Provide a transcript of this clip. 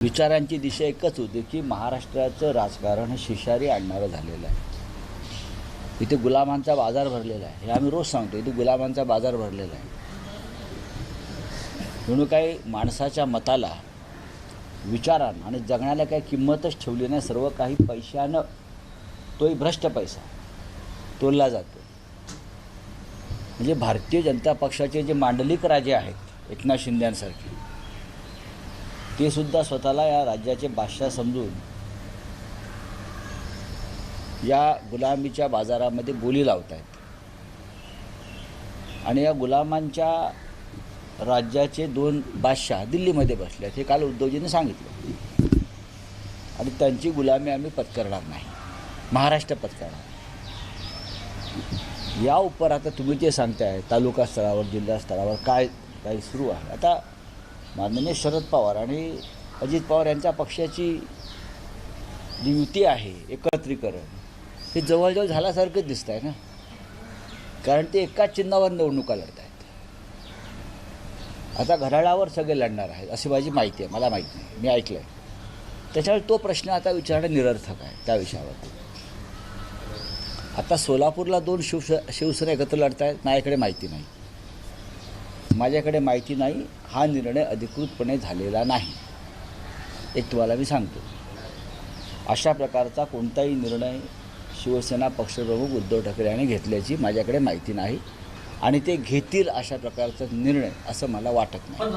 विचारांची दिशा एकच होती की महाराष्ट्राचं राजकारण हे शिशारी आणणारं झालेलं आहे. इथे गुलामांचा बाजार भरलेला आहे. हे आम्ही रोज सांगतो, इथे गुलामांचा बाजार भरलेला आहे. म्हणून काही माणसाच्या मताला, विचारांना आणि जगण्याला काही किंमतच ठेवली नाही. सर्व काही पैशानं, तोही भ्रष्ट पैसा तोलला जातो. म्हणजे भारतीय जनता पक्षाचे जे मांडलिक राजे आहेत, एकनाथ शिंदेंसारखे, ते सुद्धा स्वतःला या राज्याचे बादशाह समजून या गुलामीच्या बाजारामध्ये बोली लावत आहेत. आणि या गुलामांच्या राज्याचे 2 बादशाह दिल्लीमध्ये बसले आहेत, हे काल उद्धवजींनी सांगितलं. आणि त्यांची गुलामी आम्ही पत्करणार नाही, महाराष्ट्र पत्करणार. या उपर आता तुम्ही जे सांगताय तालुका स्तरावर, जिल्हा स्तरावर काय काही सुरू आहे. आता माननीय शरद पवार आणि अजित पवार यांच्या पक्षाची जी युती आहे, एकत्रीकरण, हे जवळजवळ झाल्यासारखंच दिसत आहे ना. कारण ते एकाच चिन्हावर निवडणुका लढत आहेत. आता घड्याळावर सगळे लढणार आहेत अशी माझी माहिती आहे, मला माहीत नाही, मी ऐकलं आहे. त्याच्यामुळे तो प्रश्न आता विचारणं निरर्थक आहे त्या विषयावर. आता सोलापूरला 2 शिवसेना एकत्र लढत आहेत, माझ्याकडे माहिती नाही. माझ्याकडे माहिती नाही. हा निर्णय अधिकृतपणे झालेला नाही, एक तुम्हाला मी सांगतो. अशा प्रकारचा कोणताही निर्णय शिवसेना पक्षप्रमुख उद्धव ठाकरे यांनी घेतल्याची माझ्याकडे माहिती नाही. आणि ते घेतील अशा प्रकारचा निर्णय असं मला वाटत नाही.